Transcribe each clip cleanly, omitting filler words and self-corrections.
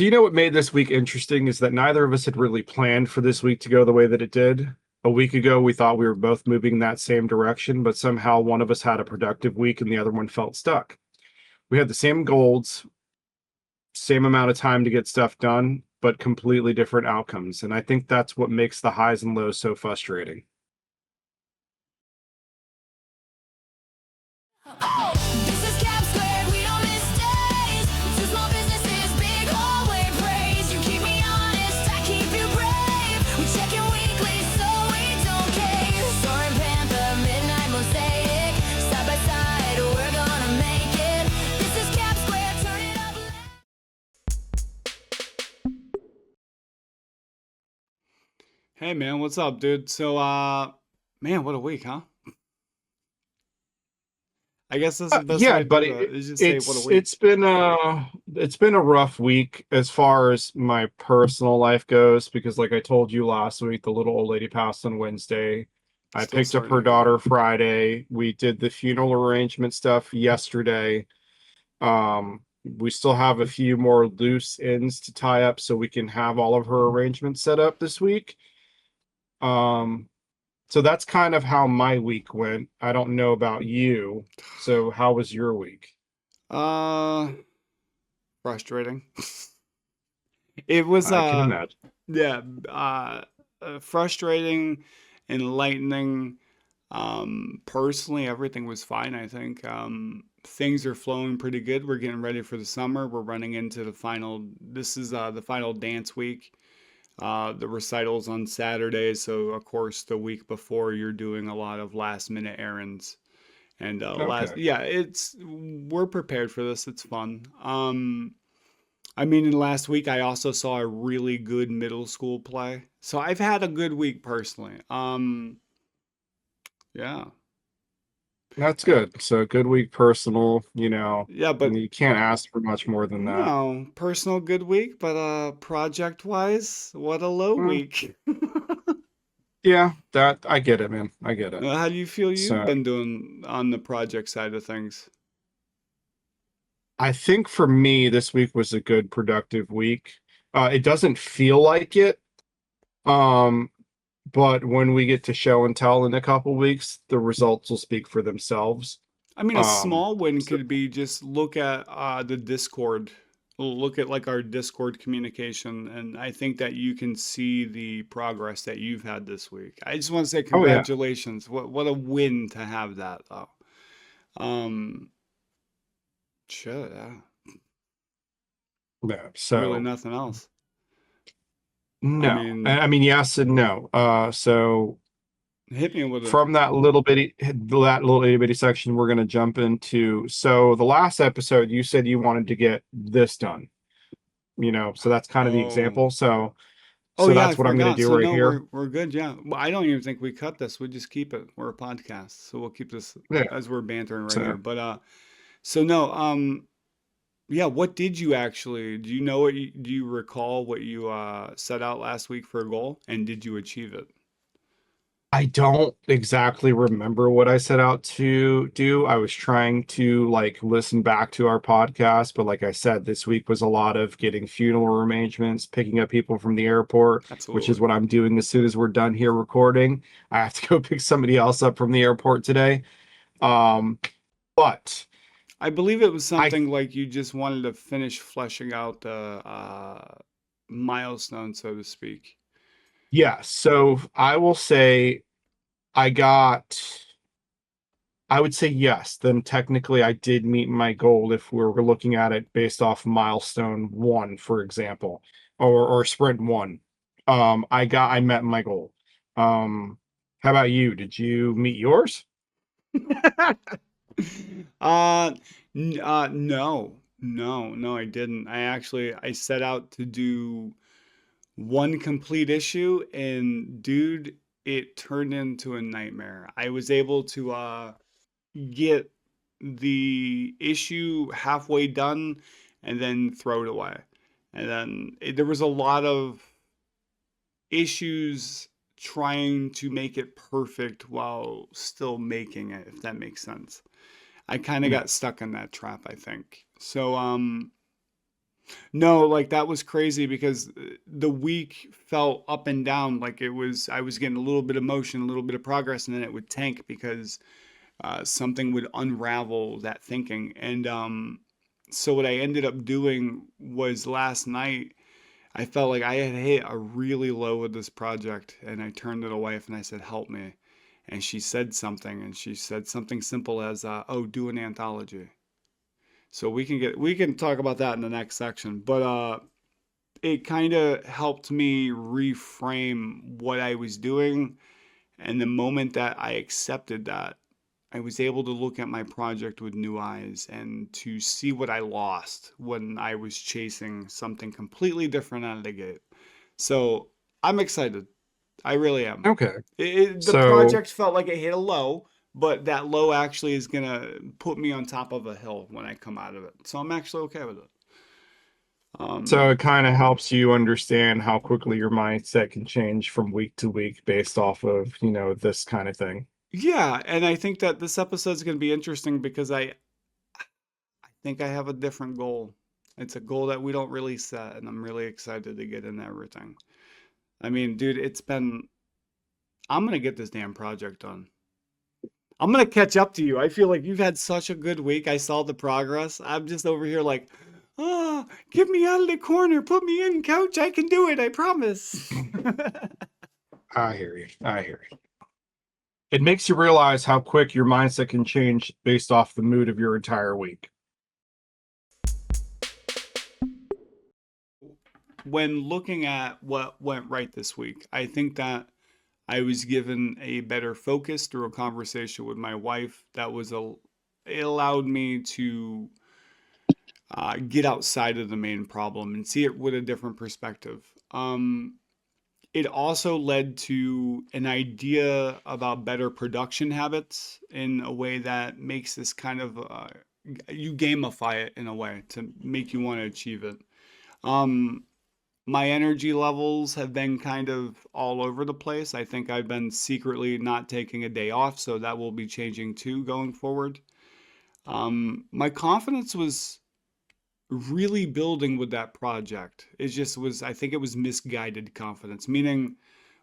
So you know what made this week interesting is that neither of us had really planned for this week to go the way that it did. A week ago, we thought we were both moving in that same direction, but somehow one of us had a productive week and the other one felt stuck. We had the same goals, same amount of time to get stuff done, but completely different outcomes. And I think that's what makes the highs and lows so frustrating. This is CAP², we don't miss days. Two small businesses, big hallway praise. You keep me honest, I keep you brave. We check in weekly so we don't cave. Soaring Panther, midnight Mosaic. Side by side, we're gonna make it. This is CAP², turn it up loud. Hey man, what's up, dude? So, man, what a week, huh? I guess that's the best way Yeah, to do but that is just say what a it's week. it's been a rough week as far as my personal life goes because like I told you last week, the little old lady passed on Wednesday. I Still picked up sorry to her hear daughter that. Friday. We did the funeral arrangement stuff yesterday. We still have a few more loose ends to tie up so we can have all of her arrangements set up this week. Um, so that's kind of how my week went. I don't know about you. So how was your week? Uh, Frustrating. It was, I can imagine. yeah, frustrating, enlightening. Personally, everything was fine, I think. Things are flowing pretty good. We're getting ready for the summer. We're running into this is the final dance week. The recitals on Saturday, so of course the week before you're doing a lot of last minute errands. And Okay. yeah, it's we're prepared for this. It's fun. I mean, in last week I also saw a really good middle school play. So I've had a good week personally. Yeah. That's Uh, good. So good week personal, yeah, but you can't ask for much more than that. no, personal good week, but project wise, what a low Well, week. yeah, that I get it, man. I get it. How do you feel you've So been doing on the project side of things? I think for me, this week was a good productive week. It doesn't feel like it. Um, but when we get to show and tell in a couple weeks, the results will speak for themselves. I mean, a Um, small win so could be just look at the Discord, look at like our Discord communication, and I think that you can see the progress that you've had this week. I just want to say oh yeah. congratulations. What a win to have that though. Um, sure, yeah. Yeah. Really So nothing else. I no. mean, I mean yes and no. So hit me with a from that little itty bitty section, we're going to jump into. So the last episode, you said you wanted to get this done, so that's kind of the oh. example. So, Oh so yeah, I that's what I'm going to forgot. do So right no, here. we're good. Yeah, well, I don't even think we cut this. We just keep it. We're a podcast, so we'll keep this Yeah. as we're bantering right here. So But so no, yeah. What did you actually? Do you know do you recall what you set out last week for a goal, and did you achieve it? I don't exactly remember what I set out to do. I was trying to like listen back to our podcast, but like I said, this week was a lot of getting funeral arrangements, picking up people from the airport, which is Absolutely. what I'm doing as soon as we're done here recording. I have to go pick somebody else up from the airport today. Um, but I believe it was I, something like you just wanted to finish fleshing out the milestone, so to speak. yeah, so I will say I got, I would say yes, then technically I did meet my goal if we were looking at it based off milestone one, for example, or sprint one. I met my goal. Um, how about you? Did you meet yours? Uh, no, I didn't. I set out to do one complete issue, and dude, it turned into a nightmare. I was able to get the issue halfway done and then throw it away. And then there was a lot of issues trying to make it perfect while still making it, if that makes sense. I kind of Yeah. got stuck in that trap, I think. So, No, like that was crazy because the week felt up and down. Like I was getting a little bit of motion, a little bit of progress, and then it would tank because something would unravel that thinking. And so what I ended up doing was last night, I felt like I had hit a really low with this project, and I turned to the wife and I said, "Help me." And she said something, and she said something simple as, "Oh, do an anthology." So we can talk about that in the next section. But it kind of helped me reframe what I was doing. And the moment that I accepted that, I was able to look at my project with new eyes and to see what I lost when I was chasing something completely different out of the gate. So I'm excited. I really am. Okay. The So project felt like it hit a low, but that low actually is going to put me on top of a hill when I come out of it. So I'm actually okay with it. so Um, it kind of helps you understand how quickly your mindset can change from week to week based off of, this kind of thing. yeah, and I think that this episode is going to be interesting because I think I have a different goal. It's a goal that we don't really set, and I'm really excited to get into everything. I mean, dude, I'm gonna get this damn project done. I'm gonna catch up to you. I feel like you've had such a good week. I saw the progress. I'm just over here like, oh, get me out of the corner. Put me in, coach. I can do it. I promise. I hear you. I hear you. It makes you realize how quick your mindset can change based off the mood of your entire week. When looking at what went right this week, I think that I was given a better focus through a conversation with my wife that it allowed me to get outside of the main problem and see it with a different perspective. It also led to an idea about better production habits in a way that makes this kind of you gamify it in a way to make you want to achieve it. Um, my energy levels have been kind of all over the place. I think I've been secretly not taking a day off, so that will be changing too going forward. My confidence was really building with that project. It just was, I think it was misguided confidence, meaning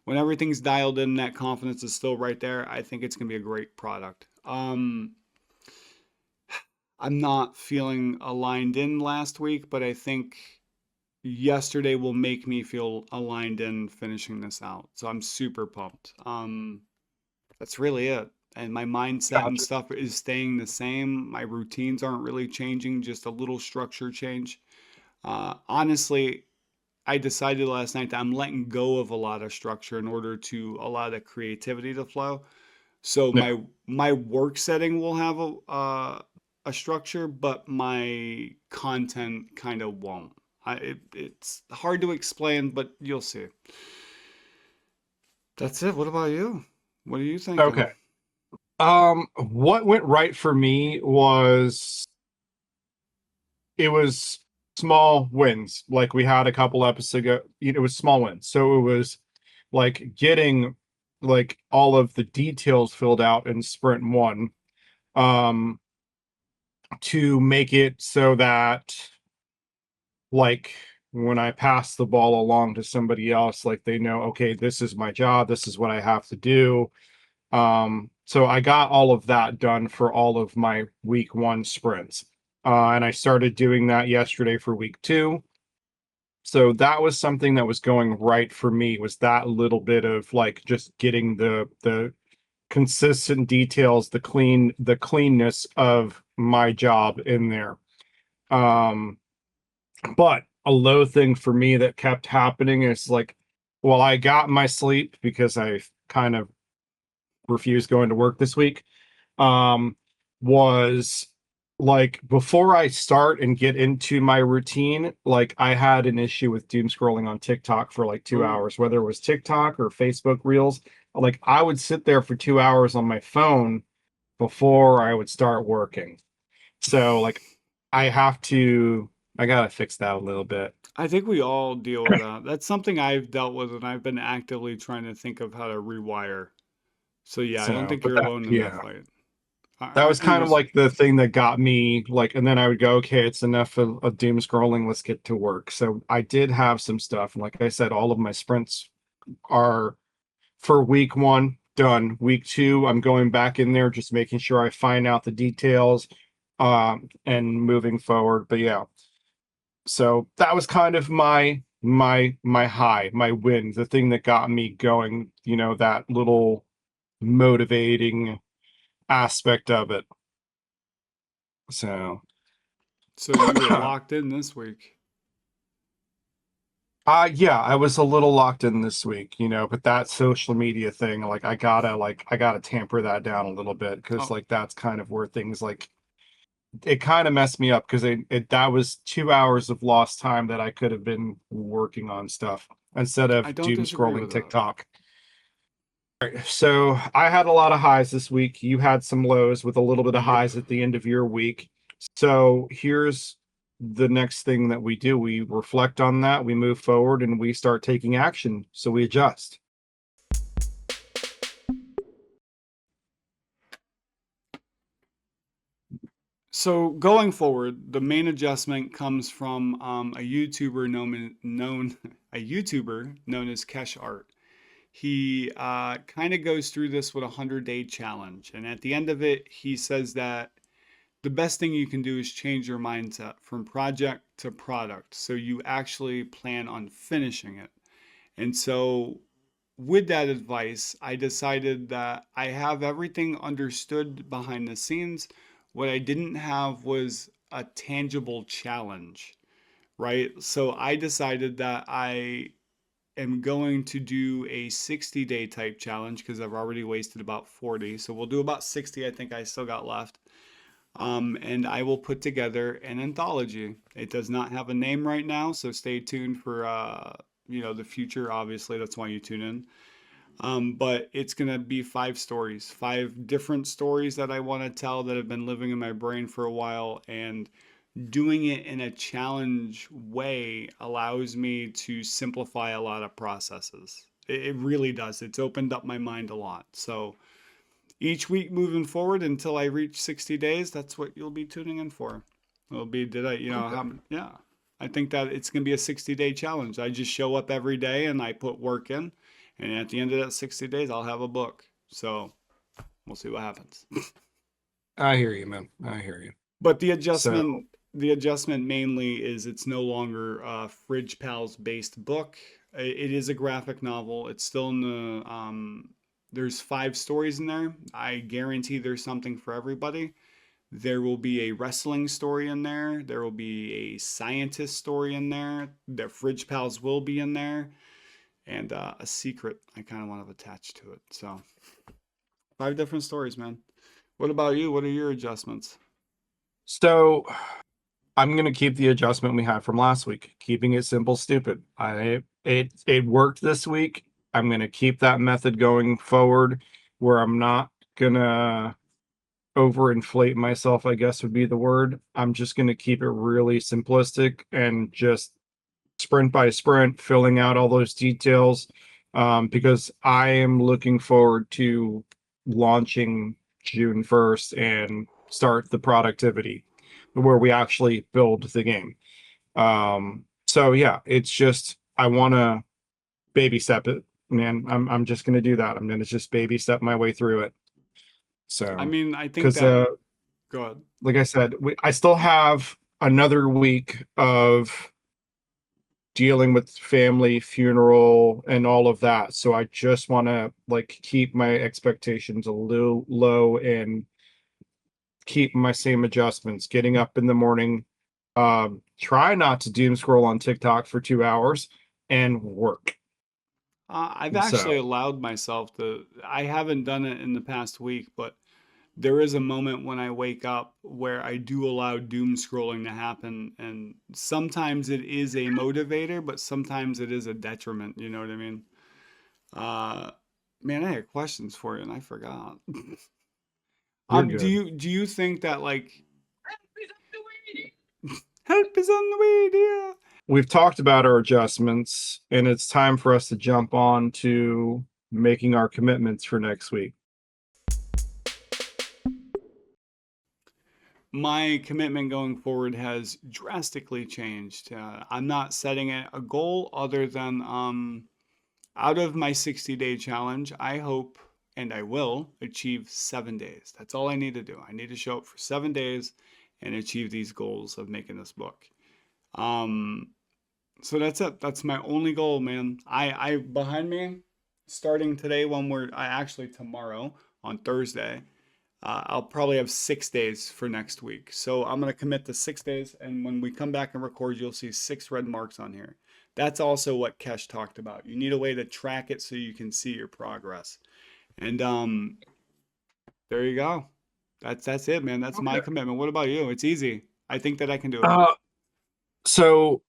when everything's dialed in, that confidence is still right there. I think it's going to be a great product. I'm not feeling aligned in last week, but I think yesterday will make me feel aligned in finishing this out. So I'm super pumped. That's really it. And my mindset and Gotcha. stuff is staying the same. My routines aren't really changing, just a little structure change. Honestly, I decided last night that I'm letting go of a lot of structure in order to allow the creativity to flow. So Yeah. my work setting will have a structure, but my content kind of won't. It's hard to explain, but you'll see. That's it. What about you? What are you thinking? Okay. What went right for me was it was small wins. Like we had a couple episodes ago, it was small wins. So it was like getting like all of the details filled out in sprint one, um, to make it so that like when I pass the ball along to somebody else, like they know, okay, this is my job, this is what I have to do. So I got all of that done for all of my week one sprints. And I started doing that yesterday for week two. So that was something that was going right for me, was that little bit of like just getting the consistent details, the cleanness of my job in there. Um, but a low thing for me that kept happening is like, well, I got my sleep because I kind of refused going to work this week. um was like before I start and get into my routine, like I had an issue with doom scrolling on TikTok for like two Oh, hours, whether it was TikTok or Facebook Reels. Like I would sit there for 2 hours on my phone before I would start working. So like I gotta fix that a little bit. I think we all deal with that. That's something I've dealt with, and I've been actively trying to think of how to rewire. So yeah, I don't So think but you're that alone in that yeah. fight. That was kind of Anyways, like the thing that got me like, and then I would go, okay, it's enough of doom scrolling. Let's get to work. So I did have some stuff. And like I said, all of my sprints are for week one done. Week two, I'm going back in there, just making sure I find out the details, and moving forward. But yeah, so that was kind of my high, my win, the thing that got me going, that little motivating aspect of it. So so you were locked in this week. yeah, I was a little locked in this week, but that social media thing, like I gotta tamper that down a little bit, because Oh, like that's kind of where things like it kind of messed me up, because that was 2 hours of lost time that I could have been working on stuff instead I of don't doom disagree scrolling with that. TikTok. So I had a lot of highs this week. You had some lows with a little bit of Yep. highs at the end of your week. So here's the next thing that we do. We reflect on that, we move forward, and we start taking action. So we adjust. So going forward, the main adjustment comes from a YouTuber known a YouTuber known as Kesh Art. He kind of goes through this with a 100-day challenge, and at the end of it, he says that the best thing you can do is change your mindset from project to product, so you actually plan on finishing it. And so, with that advice, I decided that I have everything understood behind the scenes. What I didn't have was a tangible challenge, right? So I decided that I am going to do a 60-day type challenge because I've already wasted about 40. So we'll do about 60. I think I still got left. And I will put together an anthology. It does not have a name right now, so stay tuned for the future. Obviously, that's why you tune in. But it's gonna be 5 stories, 5 different stories that I want to tell that have been living in my brain for a while, and doing it in a challenge way allows me to simplify a lot of processes. It really does. It's opened up my mind a lot. So each week moving forward until I reach 60 days, that's what you'll be tuning in for. It'll be, did I, Okay. yeah. I think that it's going to be a 60-day challenge. I just show up every day and I put work in. And at the end of that 60 days, I'll have a book. So we'll see what happens. I hear you, man. I hear you. But So the adjustment mainly is it's no longer a Fridge Pals based book. It is a graphic novel. It's still in the there's 5 stories in there. I guarantee there's something for everybody. There will be a wrestling story in there. There will be a scientist story in there. The Fridge Pals will be in there, and a secret I kind of want to attach to it. So 5 different stories, man. What about you? What are your adjustments? so I'm gonna keep the adjustment we had from last week, keeping it simple, stupid. It worked this week. I'm gonna keep that method going forward, where I'm not gonna overinflate myself, I guess would be the word. I'm just gonna keep it really simplistic and just sprint by sprint, filling out all those details, because I am looking forward to launching June 1st and start the productivity where we actually build the game. So yeah, it's just I want to baby step it, man. I'm just gonna do that. I'm gonna just baby step my way through it. I So, mean, I think because that, go ahead. like I said, I still have another week of dealing with family, funeral, and all of that. So I just want to like keep my expectations a little low and keep my same adjustments. Getting up in the morning, try not to doom scroll on TikTok for 2 hours and work. I've So actually allowed myself to, I haven't done it in the past week, but there is a moment when I wake up where I do allow doom scrolling to happen. And sometimes it is a motivator, but sometimes it is a detriment. You know what I mean? Uh, Man, I had questions for you and I forgot. you're Do good. you think that like help is on the way, dear? We've talked about our adjustments, and it's time for us to jump on to making our commitments for next week. my commitment going forward has drastically changed. I'm not setting a goal other than out of my 60-day challenge, I hope and I will achieve 7 days. That's all I need to do. I need to show up for 7 days and achieve these goals of making this book. Um, so that's it. That's my only goal, man. I behind me, starting today when I actually tomorrow on Thursday, I'll probably have 6 days for next week. So I'm going to commit to 6 days. And when we come back and record, you'll see 6 red marks on here. That's also what Kesh talked about. You need a way to track it so you can see your progress. And there you go. That's it, man. That's my Okay. commitment. What about you? It's easy. I think that I can do it. Uh, so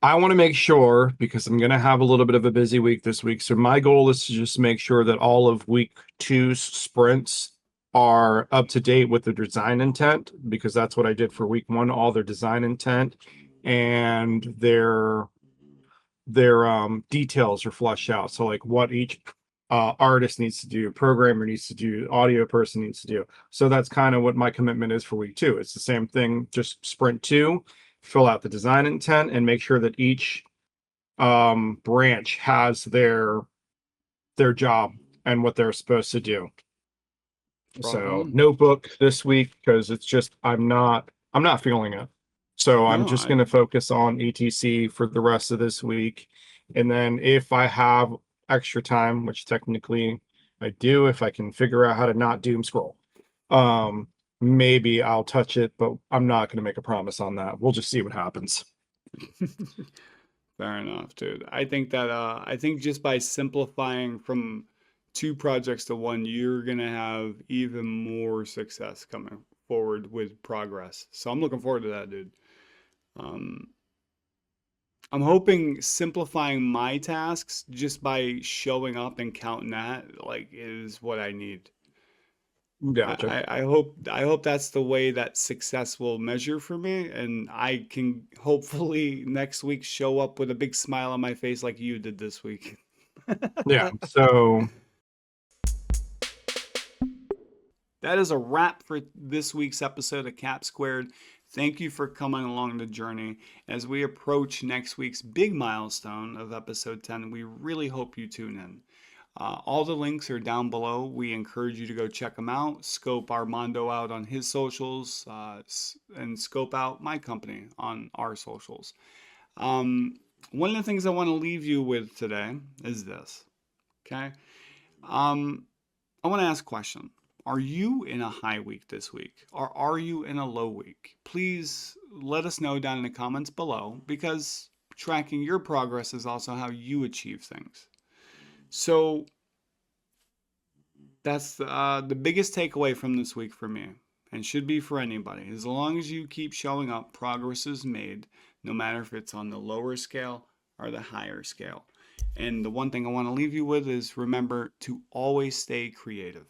I want to make sure because I'm going to have a little bit of a busy week this week. So my goal is to just make sure that all of week two's sprints are up to date with the design intent, because that's what I did for week one, all their design intent and their details are flushed out. So like what each artist needs to do, programmer needs to do, audio person needs to do. So that's kind of what my commitment is for week two. It's the same thing, just sprint two, fill out the design intent and make sure that each branch has their job and what they're supposed to do. Rock So on. notebook this week because it's just I'm not feeling it. So I'm No, just going I to focus on ETC for the rest of this week. And then if I have extra time, which technically I do, if I can figure out how to not doom scroll, um, maybe I'll touch it, but I'm not going to make a promise on that. We'll just see what happens. fair enough, dude. I think just by simplifying from 2 projects to one, you're gonna have even more success coming forward with progress. So I'm looking forward to that, dude. Um, I'm hoping simplifying my tasks just by showing up and counting that like is what I need. Gotcha. I hope that's the way that success will measure for me, and I can hopefully next week show up with a big smile on my face like you did this week. Yeah. So That is a wrap for this week's episode of CAP². Thank you for coming along the journey. As we approach next week's big milestone of episode 10, we really hope you tune in. All the links are down below. We encourage you to go check them out, scope Armando out on his socials, and scope out my company on our socials. One of the things I want to leave you with today is this, okay? I want to ask a question. Are you in a high week this week? Or are you in a low week? Please let us know down in the comments below, because tracking your progress is also how you achieve things. So that's the biggest takeaway from this week for me, and should be for anybody. As long as you keep showing up, progress is made, no matter if it's on the lower scale or the higher scale. And the one thing I want to leave you with is remember to always stay creative.